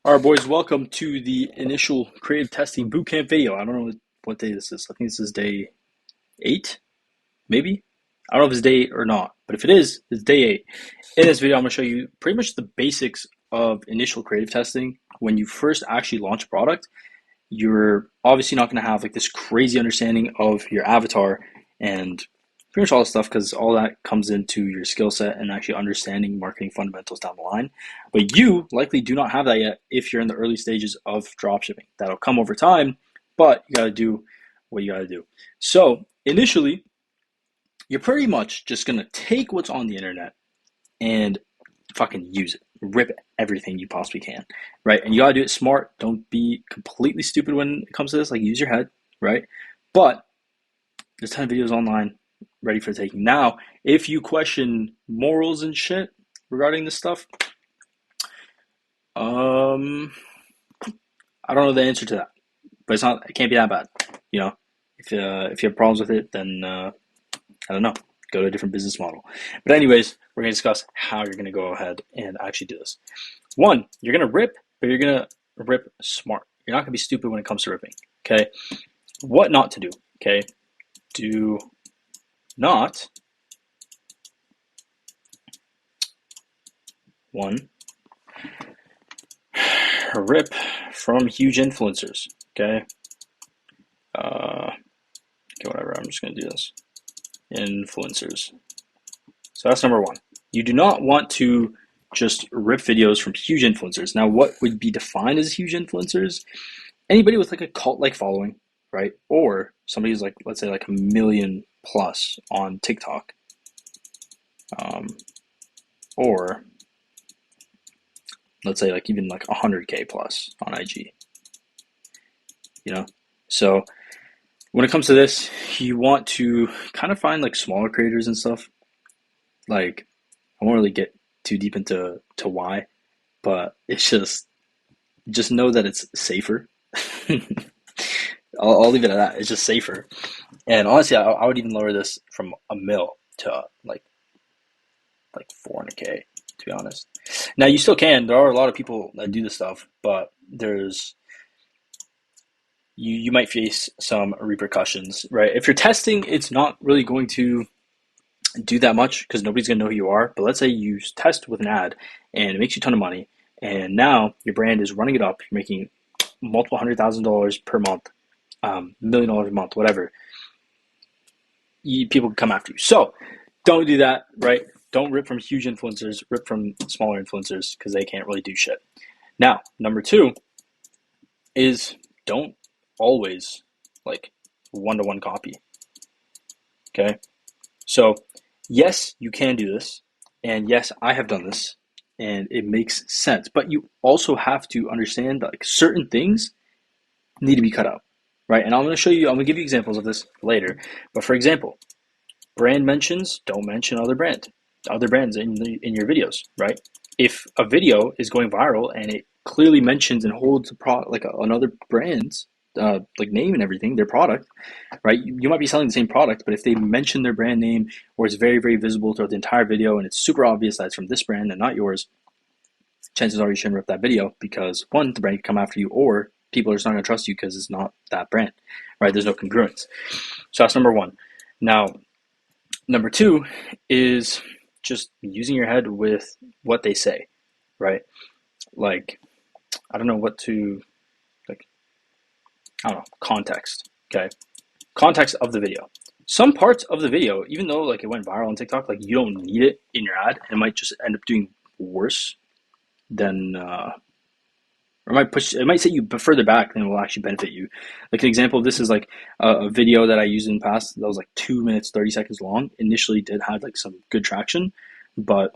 All right, boys, welcome to the initial creative testing bootcamp video. I don't know what day this is. I think this is day 8, maybe? I don't know if it's day 8 or not, but if it is, it's day 8. In this video, I'm going to show you pretty much the basics of initial creative testing. When you first actually launch a product, you're obviously not going to have like this crazy understanding of your avatar and pretty much all the stuff, because all that comes into your skill set and actually understanding marketing fundamentals down the line. But you likely do not have that yet if you're in the early stages of dropshipping. That'll come over time, but you got to do what you got to do. So initially, you're pretty much just going to take what's on the internet and fucking use it. Rip everything you possibly can, right? And you got to do it smart. Don't be completely stupid when it comes to this. Like, use your head, right? But there's a ton of videos online ready for the taking. Now, if you question morals and shit regarding this stuff, I don't know the answer to that, but it can't be that bad. You know, if you have problems with it, then I don't know, go to a different business model. But anyways, we're gonna discuss how you're gonna go ahead and actually do this. One, you're gonna rip, but you're gonna rip smart. You're not gonna be stupid when it comes to ripping. Okay, what not to do? Okay, do not one rip from huge influencers. Okay, okay, whatever. I'm just gonna do this. Influencers. So that's number one. You do not want to just rip videos from huge influencers. Now, what would be defined as huge influencers? Anybody with like a cult-like following, right? Or somebody who's like, let's say, like 1,000,000 plus on TikTok, or let's say like even like 100K plus on IG. You know, so when it comes to this, you want to kind of find like smaller creators and stuff. Like, I won't really get too deep into why, but it's just know that it's safer. I'll leave it at that. It's just safer. And honestly, I would even lower this from a mil to like 400K, to be honest. Now, you still can. There are a lot of people that do this stuff, but you might face some repercussions, right? If you're testing, it's not really going to do that much because nobody's going to know who you are. But let's say you test with an ad and it makes you a ton of money, and now your brand is running it up. You're making multiple $100,000 per month, $1,000,000 a month, whatever. People can come after you. So don't do that, right? Don't rip from huge influencers. Rip from smaller influencers because they can't really do shit. Now, number two is don't always like one-to-one copy. Okay? So yes, you can do this, and yes, I have done this, and it makes sense. But you also have to understand that like certain things need to be cut out, right? And I'm going to give you examples of this later. But for example, brand mentions, don't mention other brands in your videos, right? If a video is going viral and it clearly mentions and holds another brand's like name and everything, their product, right? You might be selling the same product, but if they mention their brand name or it's very, very visible throughout the entire video and it's super obvious that it's from this brand and not yours, chances are you shouldn't rip that video because one, the brand can come after you, or people are just not going to trust you because it's not that brand, right? There's no congruence. So that's number one. Now, number two is just using your head with what they say, right? Like, I don't know what to, like, I don't know, context, okay? Context of the video. Some parts of the video, even though like it went viral on TikTok, like you don't need it in your ad. It might just end up doing worse than, or it might set you further back than it will actually benefit you. Like an example of this is like a video that I used in the past that was like 2 minutes, 30 seconds long. Initially did have like some good traction, but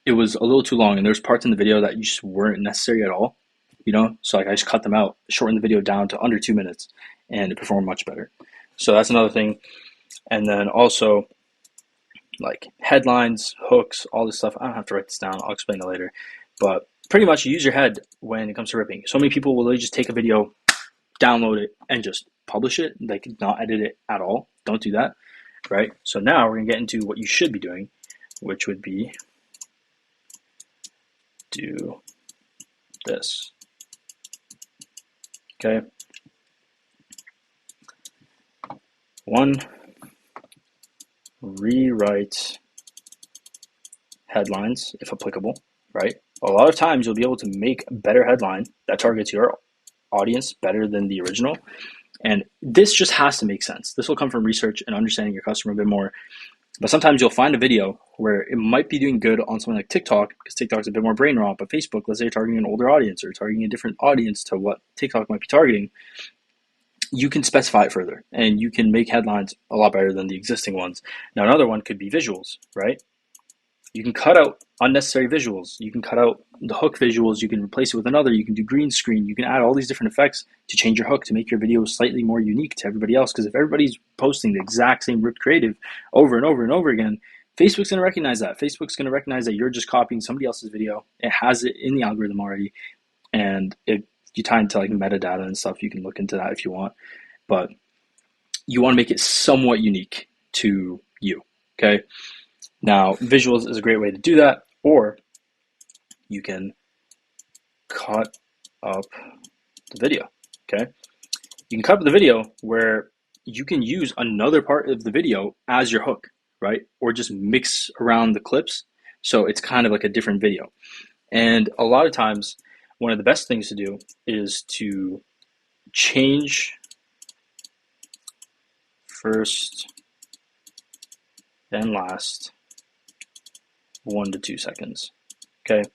it was a little too long and there's parts in the video that just weren't necessary at all, you know? So like I just cut them out, shortened the video down to under 2 minutes, and it performed much better. So that's another thing. And then also like headlines, hooks, all this stuff. I don't have to write this down. I'll explain it later. But pretty much use your head when it comes to ripping. So many people will literally just take a video, download it, and just publish it. Like, not edit it at all. Don't do that, right? So now we're going to get into what you should be doing, which would be do this. Okay. 1, rewrite headlines if applicable, right? A lot of times you'll be able to make a better headline that targets your audience better than the original. And this just has to make sense. This will come from research and understanding your customer a bit more. But sometimes you'll find a video where it might be doing good on something like TikTok, because TikTok's a bit more brain rot, but Facebook, let's say you're targeting an older audience or targeting a different audience to what TikTok might be targeting, you can specify it further and you can make headlines a lot better than the existing ones. Now, another one could be visuals, right? You can cut out unnecessary visuals. You can cut out the hook visuals. You can replace it with another. You can do green screen. You can add all these different effects to change your hook to make your video slightly more unique to everybody else. Because if everybody's posting the exact same ripped creative over and over and over again, Facebook's going to recognize that. Facebook's going to recognize that you're just copying somebody else's video. It has it in the algorithm already. And if you tie into like metadata and stuff, you can look into that if you want. But you want to make it somewhat unique to you, okay? Now, visuals is a great way to do that, or you can cut up the video, okay? You can cut up the video where you can use another part of the video as your hook, right? Or just mix around the clips, so it's kind of like a different video. And a lot of times, one of the best things to do is to change first and last 1 to 2 seconds, okay?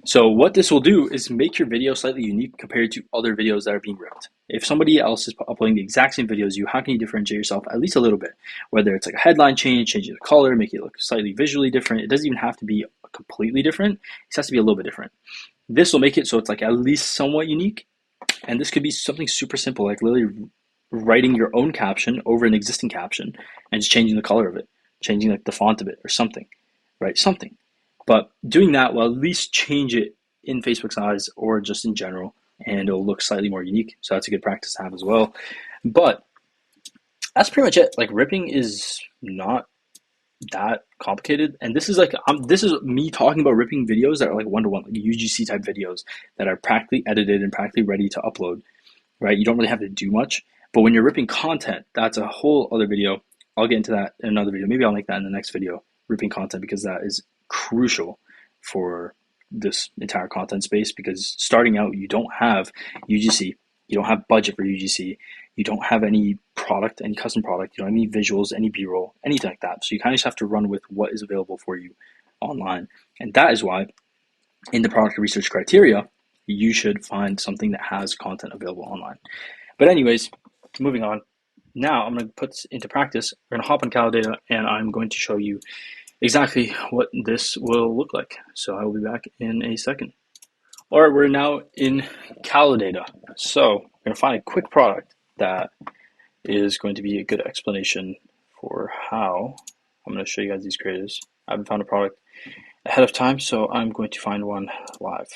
So what this will do is make your video slightly unique compared to other videos that are being ripped. If somebody else is uploading the exact same videos as you, how can you differentiate yourself at least a little bit? Whether it's like a headline change, changing the color, make it look slightly visually different. It doesn't even have to be completely different. It has to be a little bit different. This will make it so it's like at least somewhat unique. And this could be something super simple, like literally writing your own caption over an existing caption and just changing the color of it, changing like the font of it or something, right? Something. But doing that will at least change it in Facebook's eyes or just in general, and it'll look slightly more unique. So that's a good practice to have as well. But that's pretty much it. Like, ripping is not that complicated. And this is like, this is me talking about ripping videos that are like one-to-one, like UGC type videos that are practically edited and practically ready to upload, right? You don't really have to do much. But when you're ripping content, that's a whole other video. I'll get into that in another video. Maybe I'll make that in the next video, ripping content, because that is crucial for this entire content space. Because starting out, you don't have UGC, you don't have budget for UGC, you don't have any product, any custom product, you don't have any visuals, any B-roll, anything like that. So you kind of just have to run with what is available for you online. And that is why in the product research criteria, you should find something that has content available online. But anyways, moving on. Now I'm going to put this into practice. We're going to hop on Calidata and I'm going to show you exactly what this will look like. So I will be back in a second. All right, we're now in Calidata. So we're going to find a quick product that is going to be a good explanation for how I'm going to show you guys these creatives. I haven't found a product ahead of time, so I'm going to find one live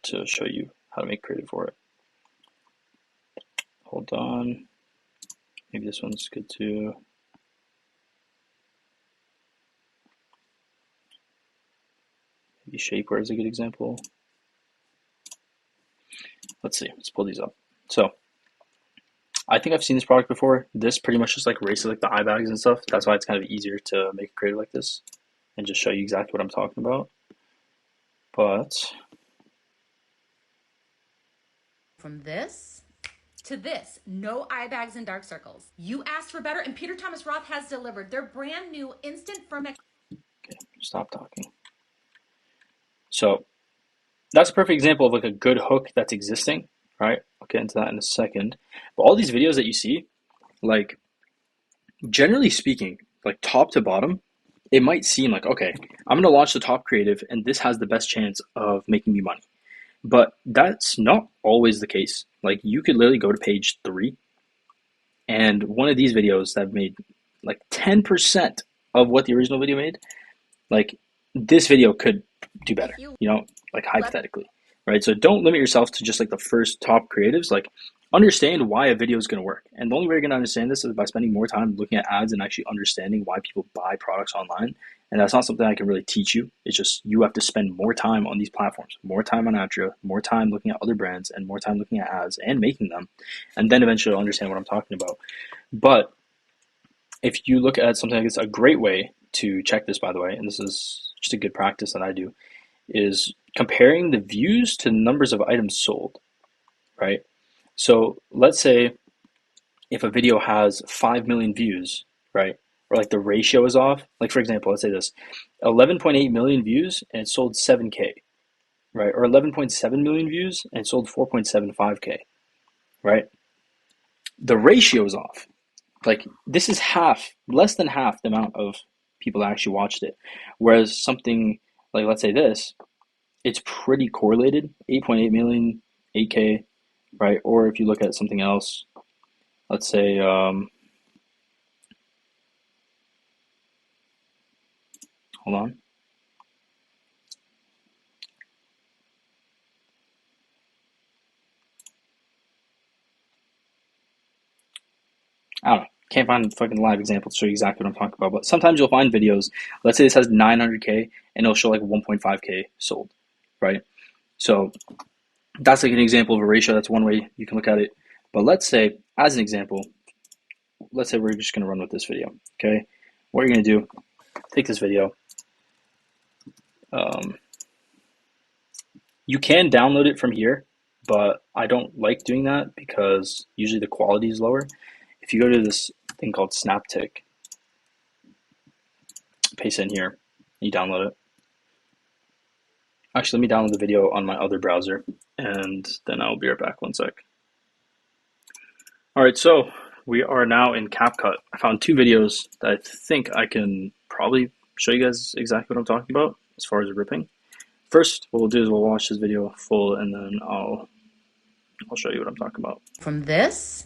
to show you how to make creative for it. Hold on. Maybe this one's good too. Maybe shapewear is a good example. Let's see. Let's pull these up. So I think I've seen this product before. This pretty much just like erases like the eye bags and stuff. That's why it's kind of easier to make a creative like this and just show you exactly what I'm talking about. But from this to this, no eye bags and dark circles. You asked for better, and Peter Thomas Roth has delivered their brand new instant firm. Okay, stop talking. So that's a perfect example of like a good hook that's existing, right? I'll get into that in a second. But all these videos that you see, like generally speaking, like top to bottom, it might seem like, okay, I'm going to launch the top creative and this has the best chance of making me money. But that's not always the case. Like, you could literally go to page 3 and one of these videos that made like 10% of what the original video made, like this video could do better, you know, like hypothetically, right? So don't limit yourself to just like the first top creatives. Like, understand why a video is going to work. And the only way you're going to understand this is by spending more time looking at ads and actually understanding why people buy products online And that's not something I can really teach you. It's just you have to spend more time on these platforms, more time on Atria, more time looking at other brands, and more time looking at ads and making them. And then eventually you'll understand what I'm talking about. But if you look at something like this, a great way to check this, by the way, and this is just a good practice that I do, is comparing the views to the numbers of items sold, right? So let's say if a video has 5 million views, right? Or like the ratio is off. Like for example, let's say this, 11.8 million views and it sold 7K, right? Or 11.7 million views and it sold 4.75K, right? The ratio is off. Like this is half, less than half the amount of people that actually watched it. Whereas something like, let's say this, it's pretty correlated, 8.8 million, 8K, right? Or if you look at something else, let's say, hold on. I don't know. Can't find a fucking live example to show you exactly what I'm talking about. But sometimes you'll find videos. Let's say this has 900K and it'll show like 1.5K sold, right? So that's like an example of a ratio. That's one way you can look at it. But let's say, as an example, let's say we're just going to run with this video, okay? What you're going to do, take this video. You can download it from here, but I don't like doing that because usually the quality is lower. If you go to this thing called Snaptic, paste it in here, you download it. Actually, let me download the video on my other browser, and then I'll be right back. One sec. All right, so we are now in CapCut. I found two videos that I think I can probably show you guys exactly what I'm talking about as far as ripping. First, what we'll do is we'll watch this video full, and then I'll show you what I'm talking about. From this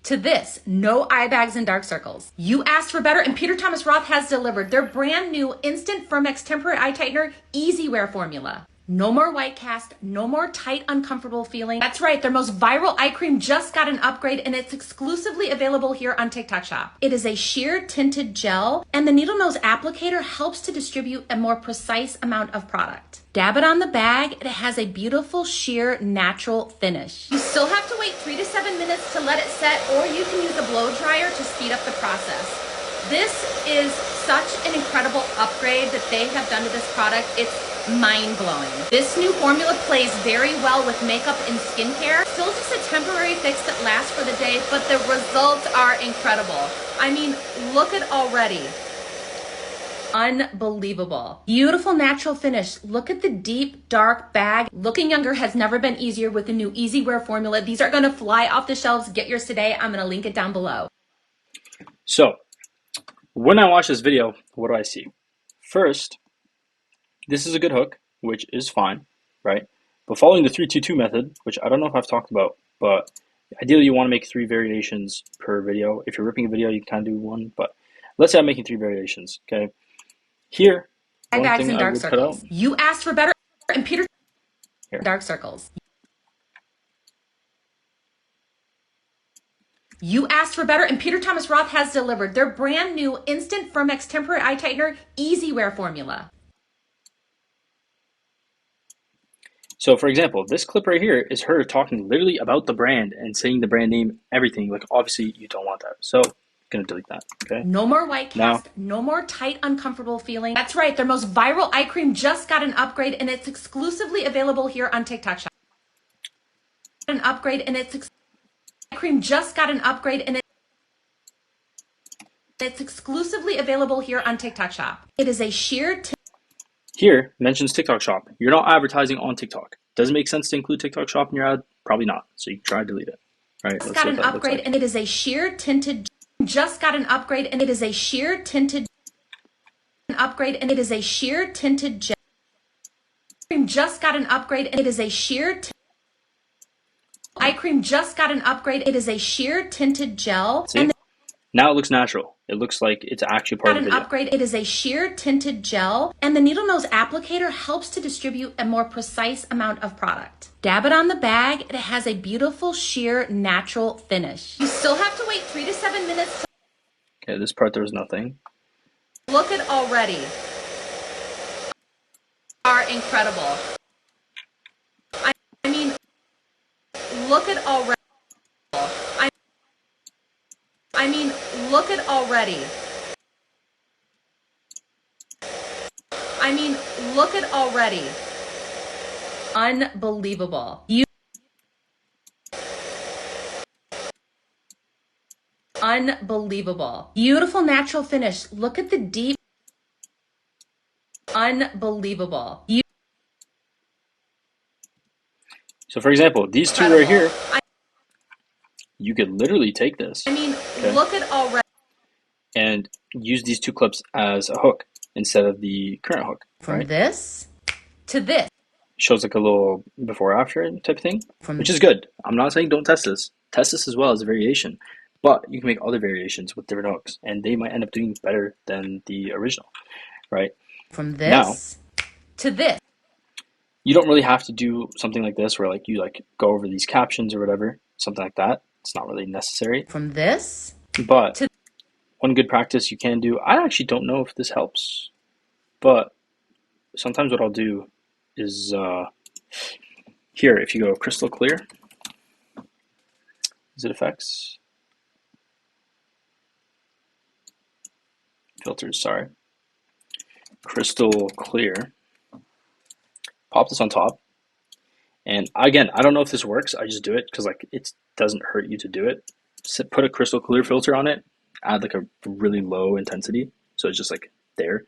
to this, no eye bags and dark circles. You asked for better, and Peter Thomas Roth has delivered their brand new Instant Firmex Temporary Eye Tightener Easy Wear formula. No more white cast, no more tight, uncomfortable feeling. That's right, their most viral eye cream just got an upgrade, and it's exclusively available here on TikTok Shop. It is a sheer tinted gel, and the needle nose applicator helps to distribute a more precise amount of product. Dab it on the bag, it has a beautiful, sheer, natural finish. You still have to wait 3 to 7 minutes to let it set, or you can use a blow dryer to speed up the process. This is such an incredible upgrade that they have done to this product. It's mind-blowing. This new formula plays very well with makeup and skincare. Still just a temporary fix that lasts for the day, but the results are incredible. I mean, look at already. Unbelievable. Beautiful natural finish. Look at the deep, dark bag. Looking younger has never been easier with the new Easy Wear formula. These are gonna fly off the shelves. Get yours today. I'm gonna link it down below. So, when I watch this video, what do I see? First, this is a good hook, which is fine, right? But following the 3-2-2 method, which I don't know if I've talked about, but ideally you want to make 3 variations per video. If you're ripping a video, you can do one, but let's say I'm making 3 variations, okay? Here, one bags thing and I dark would circles. cut out. You asked for better, and Peter Here. dark circles. You asked for better, and Peter Thomas Roth has delivered their brand new Instant Firmex Temporary Eye Tightener Easy Wear formula. So for example, this clip right here is her talking literally about the brand and saying the brand name, everything. Like obviously you don't want that. So I'm gonna delete that, okay? No more white cast, no more tight, uncomfortable feeling. That's right, their most viral eye cream just got an upgrade, and it's exclusively available here on TikTok Shop. An upgrade, and it's cream just got an upgrade, and it's exclusively available here on TikTok Shop. It is a sheer Here mentions TikTok Shop. You're not advertising on TikTok. Does it make sense to include TikTok Shop in your ad? Probably not. So you can try to delete it. All right, just got an upgrade, and it is a sheer tinted. Just got an upgrade, and it is a sheer tinted. Upgrade, and it is a sheer tinted gel. Cream just got an upgrade, and it is a sheer. Eye cream just got an upgrade. It is a sheer tinted gel. See? And now it looks natural. It looks like it's actually part of the video. Upgrade. It is a sheer tinted gel, and the needle nose applicator helps to distribute a more precise amount of product. Dab it on the bag. It has a beautiful, sheer, natural finish. You still have to wait 3 to 7 minutes. Okay, this part there was nothing. Look at already. are incredible. I mean, look at already. I mean, look at already. I mean, look at already. Unbelievable. Unbelievable. Beautiful natural finish. Look at the deep. Unbelievable. So for example, these two right here, you could literally take this. I mean, look at already. And use these two clips as a hook instead of the current hook. From right? this to this. Shows like a little before after type of thing, which is good. I'm not saying don't test this. Test this as well as a variation, but you can make other variations with different hooks, and they might end up doing better than the original, right? From this to this. You don't really have to do something like this where like you like go over these captions or whatever, something like that. It's not really necessary. From this but to one good practice you can do, I actually don't know if this helps, but sometimes what I'll do is here, if you go crystal clear, is it effects? Filters, sorry. Crystal clear. Pop this on top. And again, I don't know if this works. I just do it because like it doesn't hurt you to do it. Put a crystal clear filter on it. Add like a really low intensity, so it's just like there.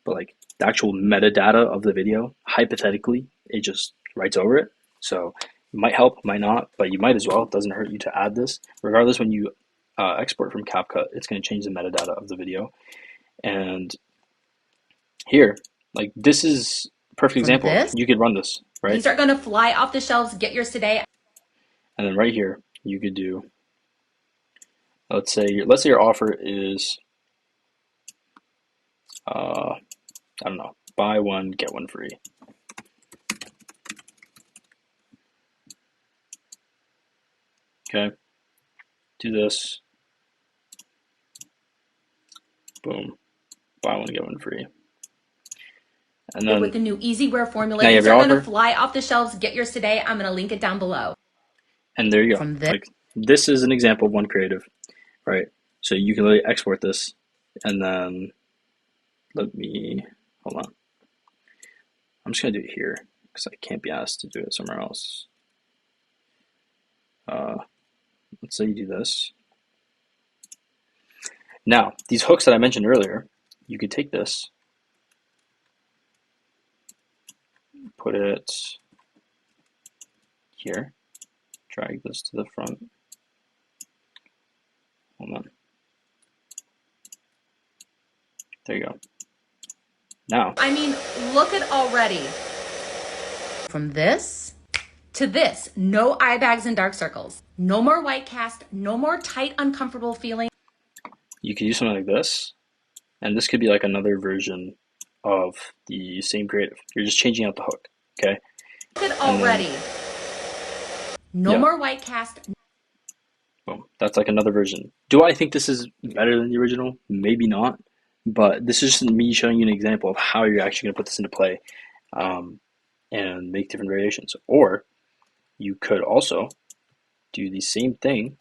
But like the actual metadata of the video, hypothetically, it just writes over it. So it might help, might not, but you might as well. It doesn't hurt you to add this. Regardless, when you export from CapCut, it's going to change the metadata of the video. And here, like this is a perfect example. You could run this, right? These are going to fly off the shelves. Get yours today. And then right here, you could do, let's say your offer is, I don't know, buy one, get one free. Okay, do this. Boom, buy one, get one free. And then with the new easy wear formula, these are going to fly off the shelves. Get yours today. I'm going to link it down below. And there you go. Like this is an example of one creative, right? So you can really export this, and then let me hold on. I'm just gonna do it here because I can't be asked to do it somewhere else. Let's say you do this. Now, these hooks that I mentioned earlier, you could take this, put it here, drag this to the front. Hold on. There you go. Now, I mean, look at already. From this to this, no eye bags and dark circles. No more white cast, no more tight, uncomfortable feeling. You could use something like this, and this could be like another version of the same creative. You're just changing out the hook, okay? Look at already. No more white cast. Boom. That's like another version. Do I think this is better than the original? Maybe not, but this is just me showing you an example of how you're actually going to put this into play and make different variations. Or you could also do the same thing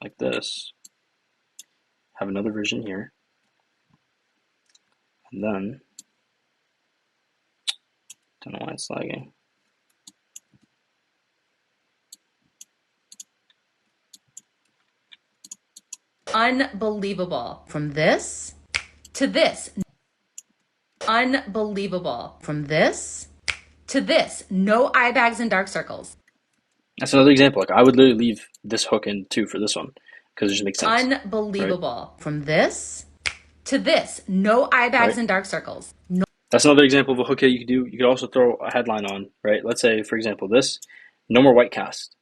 like this. Have another version here. And then, don't know why it's lagging. Unbelievable. From this to this. Unbelievable. From this to this. No eye bags and dark circles. That's another example. Like I would literally leave this hook in too for this one because it just makes sense. Unbelievable. Right? From this to this. No eye bags and dark circles. No. That's another example of a hook that you could do. You could also throw a headline on, right? Let's say, for example, this, no more white cast,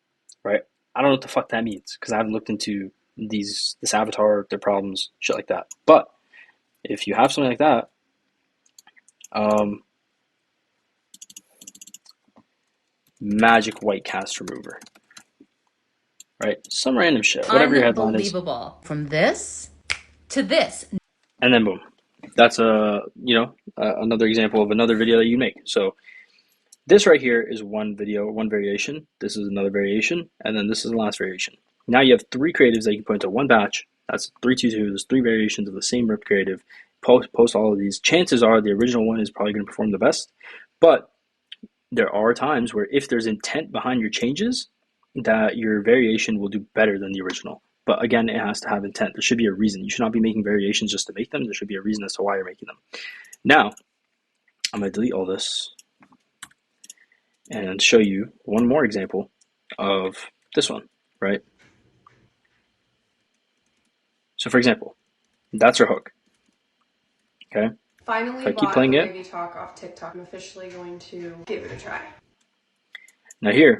right? I don't know what the fuck that means because I haven't looked into this avatar, their problems, shit like that. But if you have something like that, magic white cast remover, right? Some random shit, whatever your headline is. Unbelievable. From this to this. And then boom. that's another example of another video that you make. So this right here is one video, one variation. This is another variation, and then this is the last variation. Now you have three creatives that you can put into one batch. That's 3-2-2. There's three variations of the same rip creative. Post all of these. Chances are the original one is probably going to perform the best, but there are times where if there's intent behind your changes, that your variation will do better than the original. But again, it has to have intent. There should be a reason. You should not be making variations just to make them. There should be a reason as to why you're making them. Now, I'm going to delete all this and show you one more example of this one, right? So for example, that's her hook, okay? Finally, if I keep playing the it, Wavy Talk off TikTok. I'm officially going to give it a try. Now here,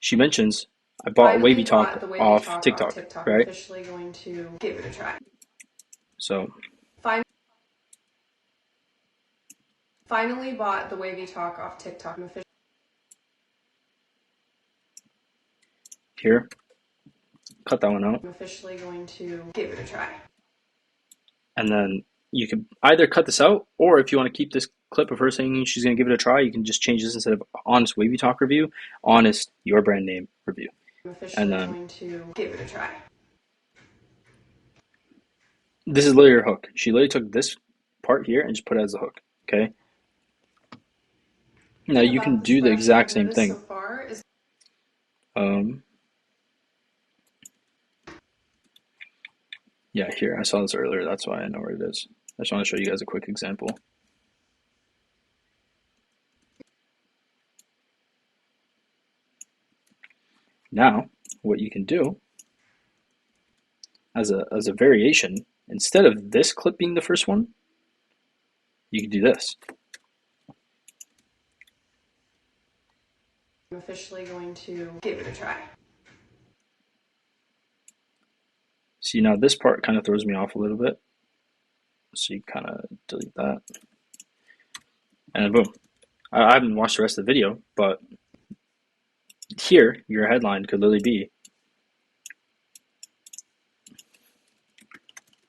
she mentions, I bought Wavy Talk off TikTok, right? I'm officially going to give it a try. So, finally bought the Wavy Talk off TikTok. Here, cut that one out. I'm officially going to give it a try. And then you can either cut this out, or if you want to keep this clip of her saying she's going to give it a try, you can just change this instead of honest Wavy Talk review, honest your brand name review. I'm officially going to give it a try. This is literally her hook. She literally took this part here and just put it as a hook, okay? Now you can do the exact same thing. Yeah, here, I saw this earlier, that's why I know where it is. I just want to show you guys a quick example. Now, what you can do as a variation, instead of this clip being the first one, you can do this. I'm officially going to give it a try. See, now this part kind of throws me off a little bit. So you kind of delete that. And then boom. I haven't watched the rest of the video, but here, your headline could literally be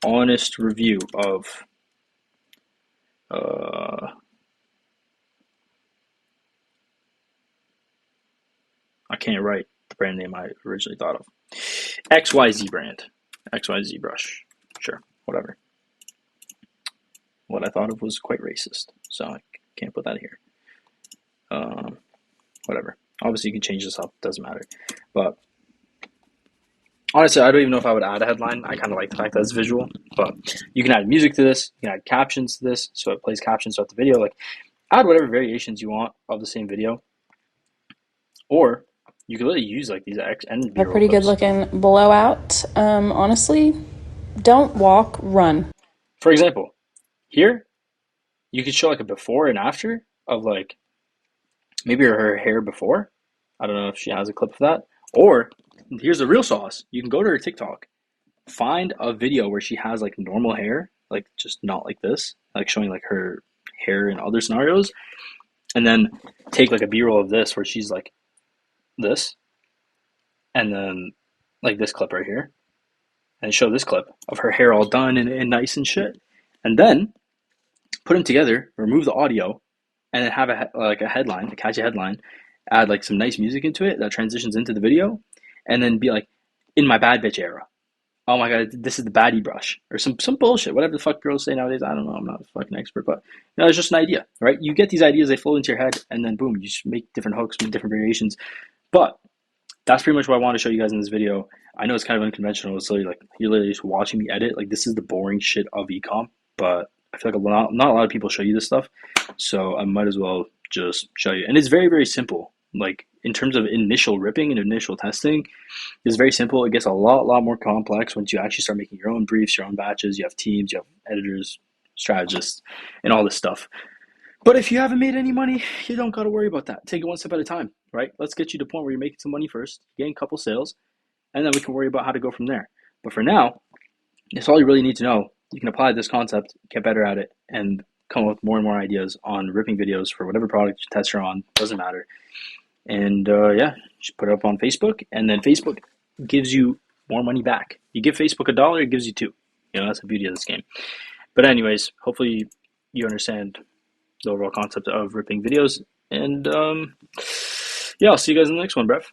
honest review of I can't write the brand name I originally thought of. XYZ brand. XYZ brush. Sure, whatever. What I thought of was quite racist, so I can't put that here. Whatever. Obviously, you can change this up. Doesn't matter. But honestly, I don't even know if I would add a headline. I kind of like the fact that it's visual. But you can add music to this. You can add captions to this, so it plays captions throughout the video. Like, add whatever variations you want of the same video. Or you can literally use like these X and B-roll a pretty clips. good looking blowout. Honestly, don't walk, run. For example, here you could show like a before and after of like maybe her hair before. I don't know if she has a clip of that. Or here's the real sauce. You can go to her TikTok, find a video where she has like normal hair, like just not like this, like showing like her hair in other scenarios, and then take like a B-roll of this where she's like this, and then like this clip right here, and show this clip of her hair all done and nice and shit, and then put them together, remove the audio, and then have a headline, a catchy headline, add like some nice music into it that transitions into the video, and then be like, in my bad bitch era. Oh my god, this is the baddie brush, or some bullshit, whatever the fuck girls say nowadays. I don't know, I'm not a fucking expert, but it's just an idea, right? You get these ideas, they flow into your head, and then boom, you just make different hooks, make different variations. But that's pretty much what I want to show you guys in this video. I know it's kind of unconventional. It's literally like you're literally just watching me edit. Like, this is the boring shit of ecom, but I feel like not a lot of people show you this stuff, so I might as well just show you. And it's very, very simple. Like, in terms of initial ripping and initial testing, it's very simple. It gets a lot more complex once you actually start making your own briefs, your own batches. You have teams, you have editors, strategists, and all this stuff. But if you haven't made any money, you don't got to worry about that. Take it one step at a time, right? Let's get you to the point where you're making some money first, getting a couple sales, and then we can worry about how to go from there. But for now, it's all you really need to know. You can apply this concept, get better at it, and come up with more and more ideas on ripping videos for whatever product you test you're on. Doesn't matter. And yeah, just put it up on Facebook, and then Facebook gives you more money back. You give Facebook $1, it gives you $2. You know, that's the beauty of this game. But anyways, hopefully you understand the overall concept of ripping videos. And yeah, I'll see you guys in the next one, bruv.